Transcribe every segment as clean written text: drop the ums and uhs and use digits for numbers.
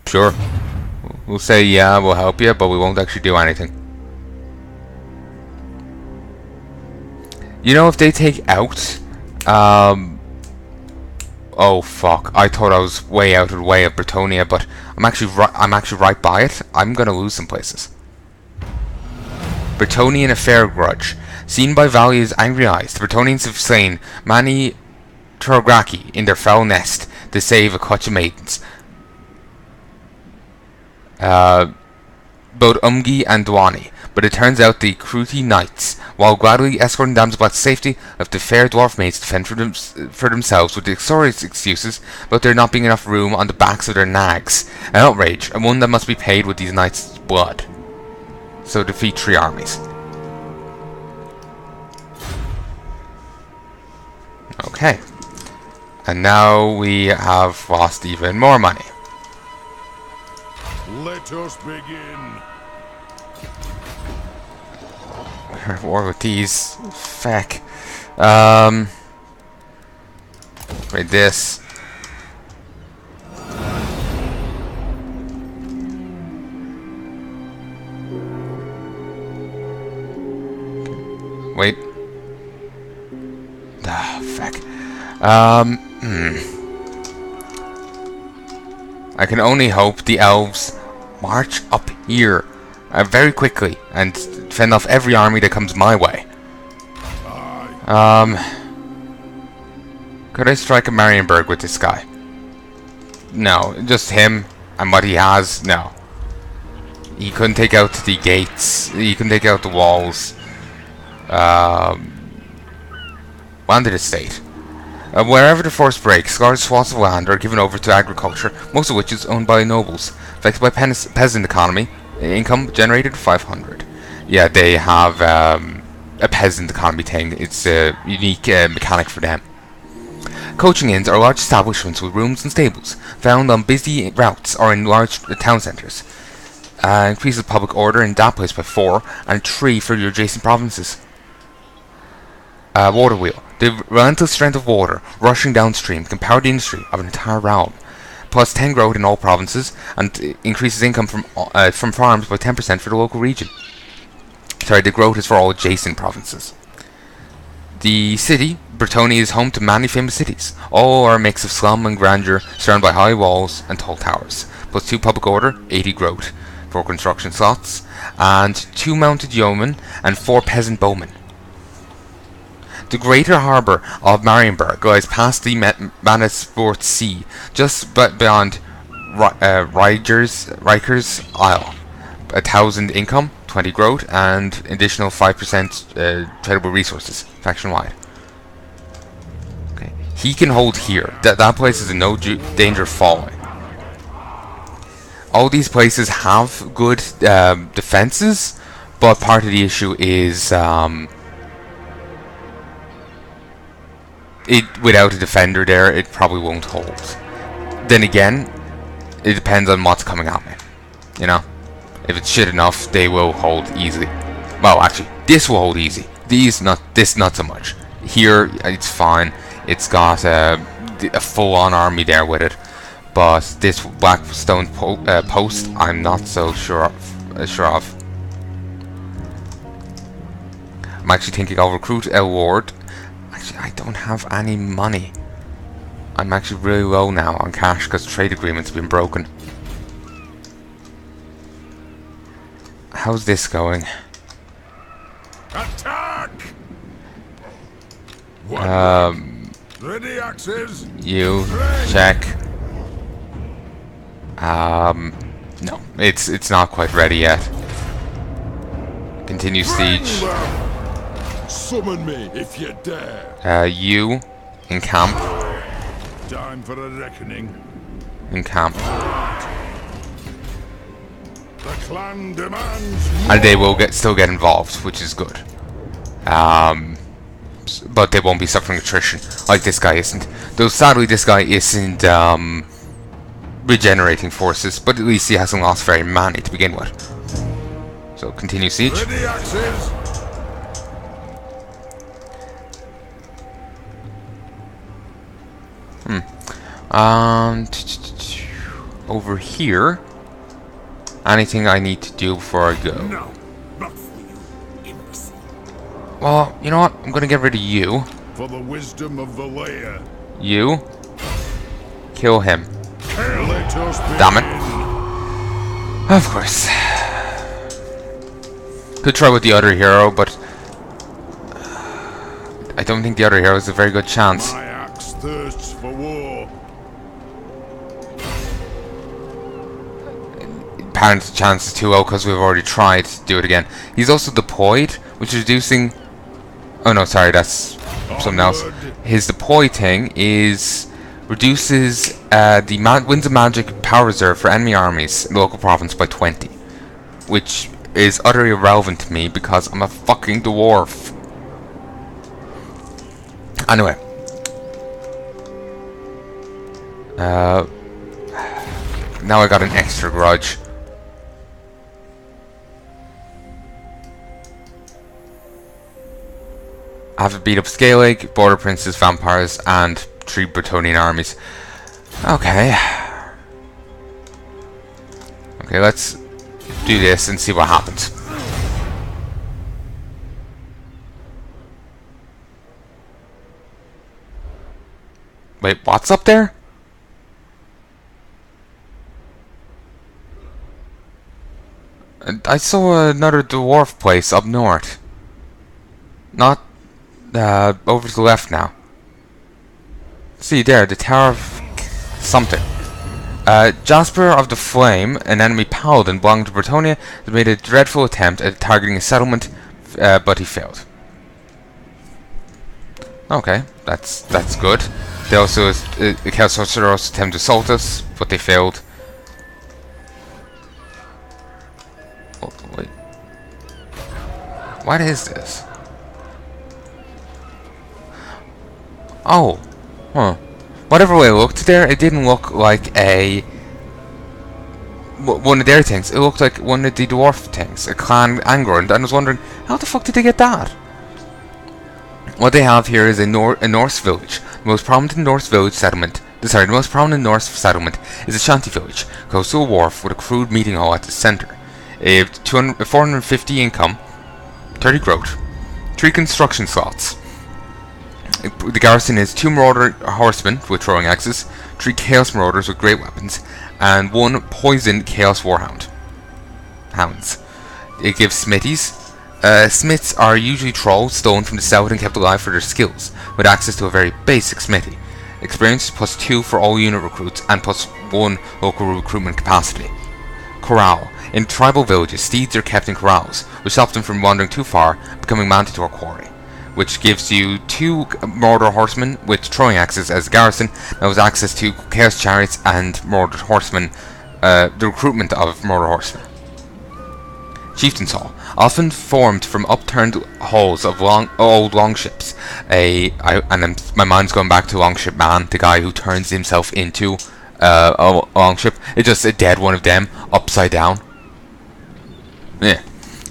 Sure. We'll say, yeah, we'll help you, but we won't actually do anything. You know, if they take out... oh, fuck. I thought I was way out of the way of Bretonia, but I'm actually right by it. I'm gonna lose some places. Bretonian affair grudge. Seen by Valia's angry eyes, the Bretonians have slain many Turograki in their foul nest to save a clutch of maidens. Both Umgi and Dwani, but it turns out the Kruti knights, while gladly escorting damsels back to safety, left the fair dwarf maids to fend for themselves with the exorbitant excuses about there not being enough room on the backs of their nags. An outrage, and one that must be paid with these knights' blood. So defeat 3 armies. Okay. And now we have lost even more money. Let us begin. We're at war with these. Feck. Read this. Wait. Ah, feck. I can only hope the elves march up here very quickly and fend off every army that comes my way. Could I strike a Marienburg with this guy? No, just him and what he has. No, he couldn't take out the gates. He couldn't take out the walls. Landed estate. Wherever the force breaks, large swaths of land are given over to agriculture, most of which is owned by nobles. Affected by peasant economy, income generated 500. Yeah, they have a peasant economy thing. It's a unique mechanic for them. Coaching inns are large establishments with rooms and stables, found on busy routes or in large town centres. Increases public order in that place by 4, and 3 for your adjacent provinces. Water wheel. The relentless strength of water rushing downstream can power the industry of an entire realm. Plus 10 growth in all provinces, and increases income from farms by 10% for the local region. Sorry, the growth is for all adjacent provinces. The city, Bretonia, is home to many famous cities. All are a mix of slum and grandeur, surrounded by high walls and tall towers. Plus 2 public order, 80 growth, 4 construction slots, and 2 mounted yeomen and 4 peasant bowmen. The greater harbour of Marienburg lies past the Mannesfort Sea, just beyond Riker's Isle. 1,000 income, 20 growth, and additional 5% tradable resources, faction-wide. Okay, he can hold here. That place is in no danger of falling. All these places have good defenses, but part of the issue is without a defender there, it probably won't hold. Then again, it depends on what's coming at me. You know, if it's shit enough, they will hold easily. Well, actually, this will hold easy. This not so much. Here, it's fine. It's got a full-on army there with it. But this Blackstone post, I'm not so sure of. I'm actually thinking I'll recruit a ward. Actually, I don't have any money. I'm actually really low now on cash because trade agreements have been broken. How's this going? Attack! Ready axes. You check. No, it's not quite ready yet. Continue siege. Summon me if you dare. You in camp. Time for a reckoning. In camp. The clan demands more. And they will still get involved, which is good. But they won't be suffering attrition like this guy isn't. Though sadly this guy isn't regenerating forces, but at least he hasn't lost very many to begin with. So continue siege. Ready axes. over here. Anything I need to do before I go? No, not for you, imbecile. Well, you know what? I'm gonna get rid of you. For the wisdom of the layer. You. Kill him. Let us Damn it. Of course. Could try with the other hero, but I don't think the other hero has a very good chance. My axe thirsts for war. Apparently the chance is too low because we've already tried to do it again. He's also deployed, which is reducing... Oh no, sorry, that's something else. His deploy thing is... reduces the Winds of Magic power reserve for enemy armies in the local province by 20. Which is utterly irrelevant to me because I'm a fucking dwarf. Anyway. Now I got an extra grudge. I have to beat up Scaleg, Border Princes, Vampires, and 3 Bretonnian armies. Okay. Okay, let's do this and see what happens. Wait, what's up there? I saw another dwarf place up north. Not over to the left now. See there, the Tower of something. Jasper of the Flame, an enemy paladin belonging to Bretonnia, has made a dreadful attempt at targeting a settlement, but he failed. Okay, that's good. They also, the Chaos Sorcerer also attempted to assault us, but they failed. Oh, wait. What is this? Oh. Huh. Whatever way it looked there, it didn't look like a... one of their things. It looked like one of the dwarf things. A clan Angrund. And I was wondering, how the fuck did they get that? What they have here is a Norse village. The most prominent Norse village settlement... Sorry, the most prominent Norse settlement is a shanty village, close to a wharf with a crude meeting hall at the centre. 450 income, 30 growth, 3 construction slots. The garrison is 2 Marauder horsemen with throwing axes, 3 Chaos Marauders with great weapons, and 1 Poison Chaos Warhound. Hounds. It gives smithies. Smiths are usually trolls stolen from the south and kept alive for their skills, with access to a very basic smithy. Experience +2 for all unit recruits, and +1 local recruitment capacity. Corral. In tribal villages, steeds are kept in corrals, which stops them from wandering too far, becoming Manticore quarry, which gives you 2 Marauder horsemen with throwing axes as a garrison, that has access to Chaos Chariots and Marauder horsemen, the recruitment of Marauder horsemen. Chieftain's Hall, often formed from upturned hulls of old longships. And then my mind's going back to Longship Man, the guy who turns himself into a longship. It's just a dead one of them, upside down. Yeah.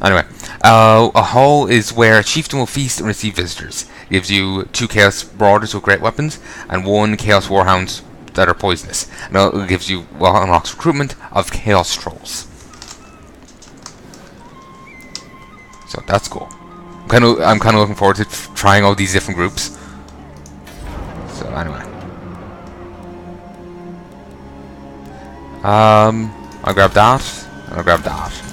Anyway, a hall is where a chieftain will feast and receive visitors. It gives you 2 Chaos Marauders with great weapons and 1 Chaos Warhounds that are poisonous. And it gives you unlocks recruitment of Chaos Trolls. So that's cool. I'm kind of looking forward to trying all these different groups. So anyway, I'll grab that. I'll grab that.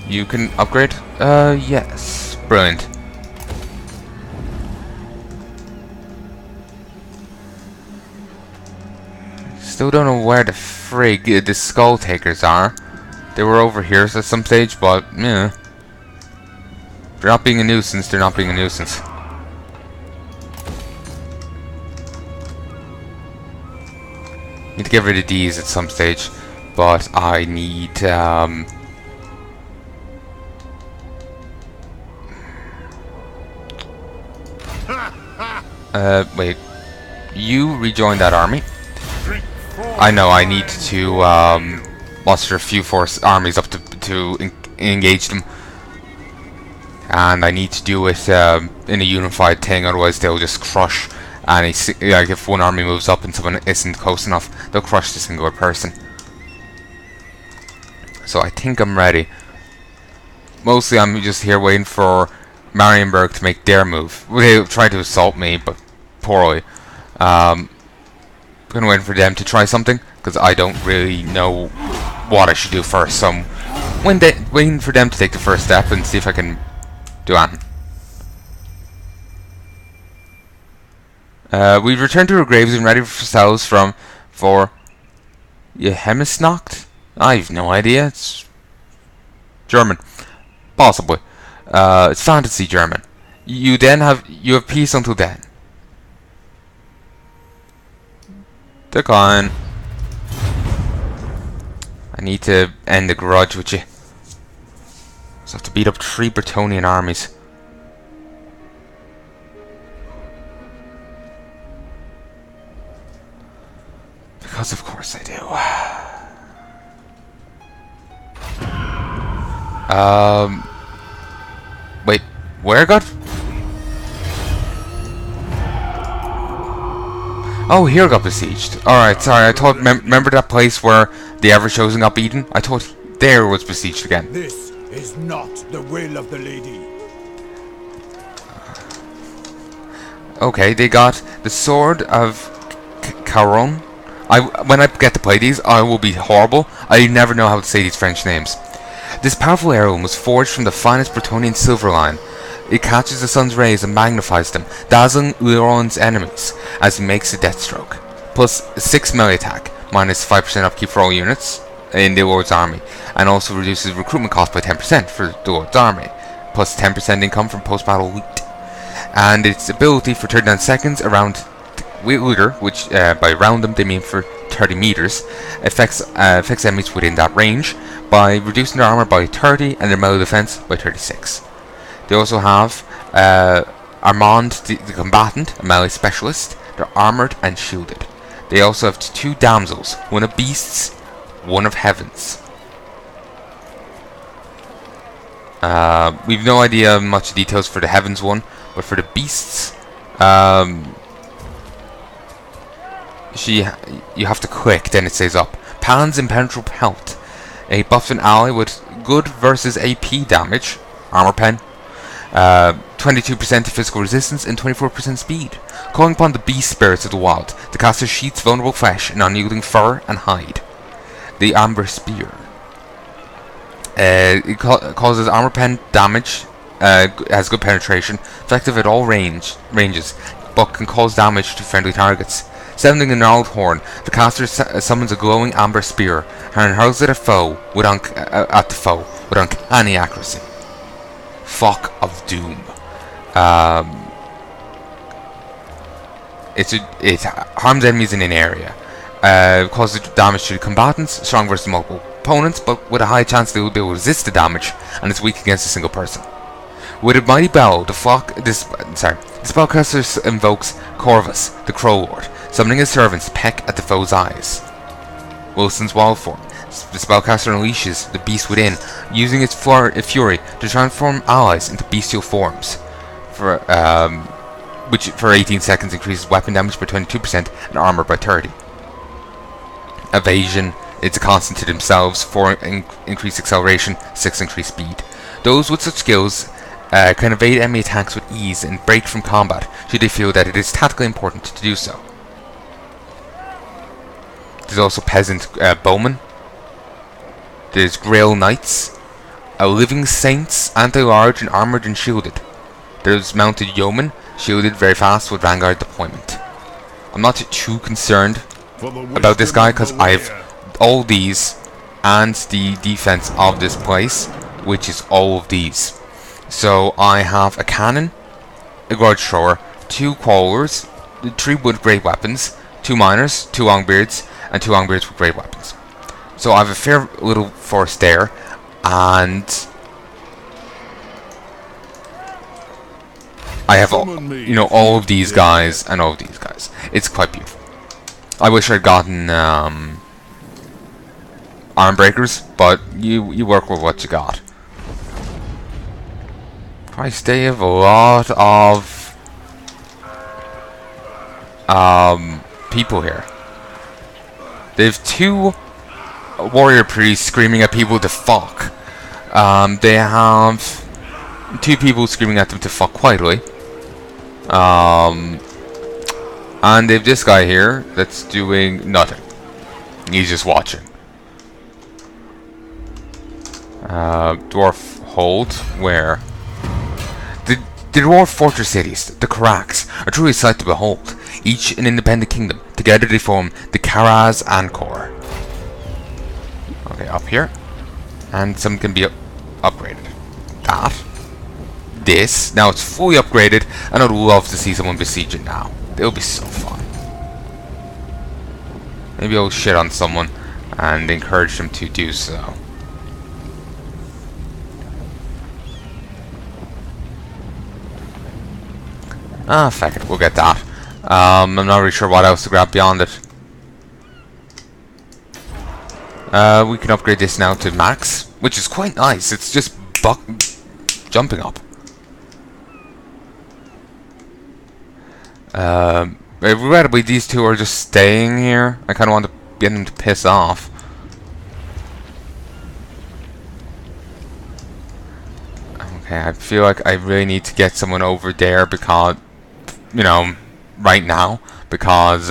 You can upgrade? Yes. Brilliant. Still don't know where the frig the Skull Takers are. They were over here at some stage, but yeah. If they're not being a nuisance, they're not being a nuisance. Need to get rid of these at some stage, but I need wait. You rejoin that army. I know I need to muster a few armies up to engage them. and I need to do it in a unified thing, otherwise they'll just crush any, like if one army moves up and someone isn't close enough, they'll crush the single person. So I think I'm ready. Mostly I'm just here waiting for Marienburg to make their move. They tried to assault me, but poorly. Gonna wait for them to try something, because I don't really know what I should do first. So I'm waiting for them to take the first step and see if I can do anything. We've returned to our graves and ready for ourselves for Jehemisnacht? I've no idea. It's German. Possibly. It's fantasy German. You have peace until then. Decline. I need to end the grudge with you. So I have to beat up 3 Bretonnian armies. Because of course I do. Wait, where got? Oh, here got besieged. Alright, sorry, I thought, remember that place where the Ever-Chosen got beaten? I thought there was besieged again. This is not the will of the lady. Okay, they got the Sword of Caron. When I get to play these, I will be horrible. I never know how to say these French names. This powerful heirloom was forged from the finest Bretonnian silver line. It catches the sun's rays and magnifies them, dazzling Leron's enemies as he makes a death stroke. Plus 6 melee attack, minus 5% upkeep for all units in the Lord's army, and also reduces recruitment cost by 10% for the Lord's army, plus 10% income from post-battle loot. And its ability for 39 seconds around wielder, which by round them they mean for 30 meters, affects enemies within that range by reducing their armor by 30 and their melee defense by 36. They also have Armand, the combatant, a melee specialist. They're armored and shielded. They also have 2 damsels, one of beasts, one of heavens. We've no idea much details for the heavens one, but for the beasts, you have to click, then it says up. Pan's Impenetrable Pelt. A buffed an ally with good versus AP damage, armor pen, 22% to physical resistance and 24% speed. Calling upon the beast spirits of the wild, the caster sheaths vulnerable flesh and unyielding fur and hide. The Amber Spear. It causes armor pen damage, has good penetration, effective at all ranges, but can cause damage to friendly targets. Sounding the gnarled horn, the caster summons a glowing amber spear and hurls it at the foe with uncanny accuracy. Flock of Doom. It harms enemies in an area. Causes damage to the combatants, strong versus multiple opponents, but with a high chance they will be able to resist the damage, and is weak against a single person. With a mighty bellow, the spellcaster invokes Corvus, the Crow Lord, summoning his servants to peck at the foe's eyes. Wilson's Wild Form. The spellcaster unleashes the beast within, using its fury to transform allies into bestial forms, which for 18 seconds increases weapon damage by 22% and armor by 30%. Evasion. It's a constant to themselves, 4 increased acceleration, 6 increased speed. Those with such skills can evade enemy attacks with ease and break from combat should they feel that it is tactically important to do so. There's also Peasant Bowmen. There's Grail Knights. Living Saints, anti-large and armored and shielded. There's Mounted Yeomen, shielded very fast with Vanguard deployment. I'm not too concerned about this guy because I have all these and the defense of this place, which is all of these. So I have a cannon, a grudge thrower, 2 crawlers, 3 wood great weapons, 2 miners, 2 longbeards, and 2 longbeards with great weapons. So I have a fair little force there, and I have all of these guys and all of these guys. It's quite beautiful. I wish I'd gotten arm breakers, but you work with what you got. Christ, they have a lot of people here. They have 2 warrior priests screaming at people to fuck. They have 2 people screaming at them to fuck quietly. And they have this guy here that's doing nothing. He's just watching. Dwarf hold, where? The dwarf fortress cities, the Karaks, are truly a sight to behold. Each an independent kingdom. Together they form the Karaz Ankor. Okay, up here. And some can be upgraded. That. This. Now it's fully upgraded, and I'd love to see someone besiege it now. It'll be so fun. Maybe I'll shit on someone and encourage them to do so. Ah, fuck it, we'll get that. I'm not really sure what else to grab beyond it. We can upgrade this now to max, which is quite nice. It's just jumping up. Regrettably, these 2 are just staying here. I kind of want to get them to piss off. Okay, I feel like I really need to get someone over there because, you know, right now, because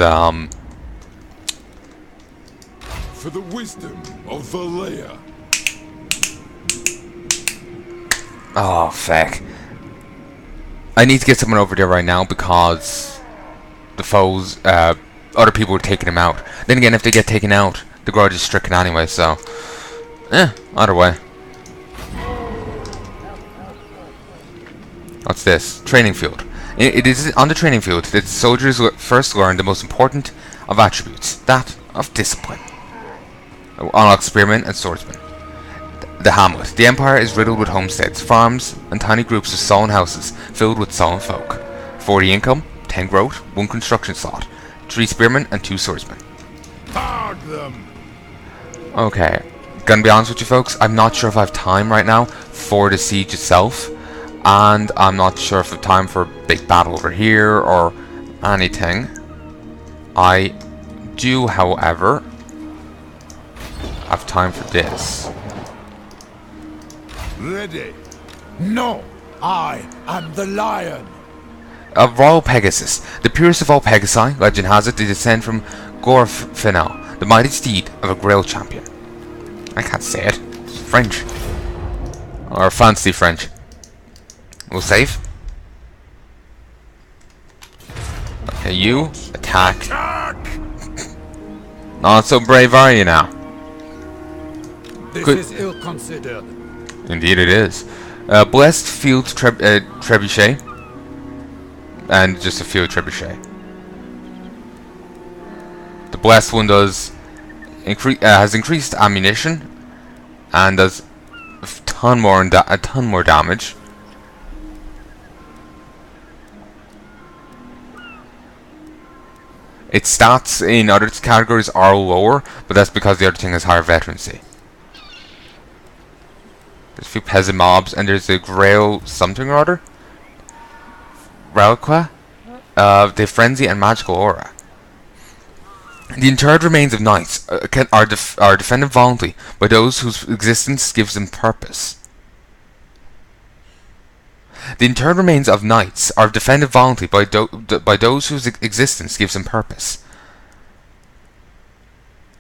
for the wisdom of Heya. oh fuck. I need to get someone over there right now because the foes, other people are taking him out. Then again, if they get taken out, the grudge is stricken anyway, so either way. What's this? Training field. It is on the training field that soldiers first learn the most important of attributes, that of discipline. Unlock spearmen and swordsmen. The hamlet. The empire is riddled with homesteads, farms, and tiny groups of sullen houses filled with sullen folk. 40 income, 10 growth, 1 construction slot, 3 spearmen and 2 swordsmen. Hog them. Okay, gonna be honest with you folks, I'm not sure if I have time right now for the siege itself. And I'm not sure if I have time for a big battle over here or anything. I do, however, have time for this. Ready? No, I am the lion. A royal Pegasus. The purest of all Pegasi, legend has it, they descend from Dwarf, the mighty steed of a Grail champion. I can't say it. It's French. Or fancy French. We'll save. Okay, you attack. Not so brave, are you now? This Good. is ill considered. Indeed, it is. Blessed field trebuchet, and just a field trebuchet. The blessed one does has increased ammunition and does a ton more damage. Its stats in other categories are lower, but that's because the other thing has higher veterancy. There's a few peasant mobs, and there's a Grail something or other. Reliqua? The Frenzy and Magical Aura. The interred remains of knights are defended violently by those whose existence gives them purpose. The interred remains of knights are defended violently by those whose existence gives them purpose.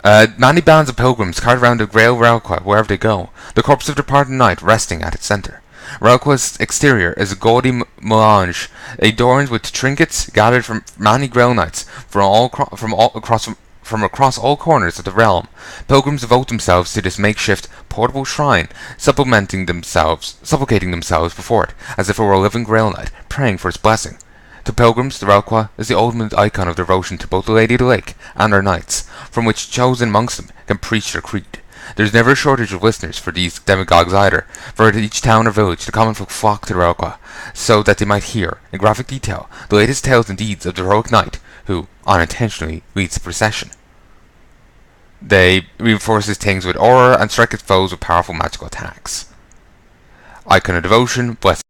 Many bands of pilgrims cart around a Grail Reliqua wherever they go, the corpse of the departed knight resting at its centre. Reliquia's exterior is a gaudy melange, adorned with trinkets gathered from many Grail knights from across all corners of the realm. Pilgrims devote themselves to this makeshift portable shrine, supplicating themselves before it, as if it were a living Grail knight, praying for its blessing. To pilgrims, the Reliqua is the ultimate icon of devotion to both the Lady of the Lake and her knights, from which chosen amongst them can preach their creed. There is never a shortage of listeners for these demagogues either, for at each town or village the common folk flock to the Reliqua, so that they might hear, in graphic detail, the latest tales and deeds of the heroic knight, who, unintentionally, leads the procession. They reinforce his things with aura and strike its foes with powerful magical attacks. Icon of devotion, blessed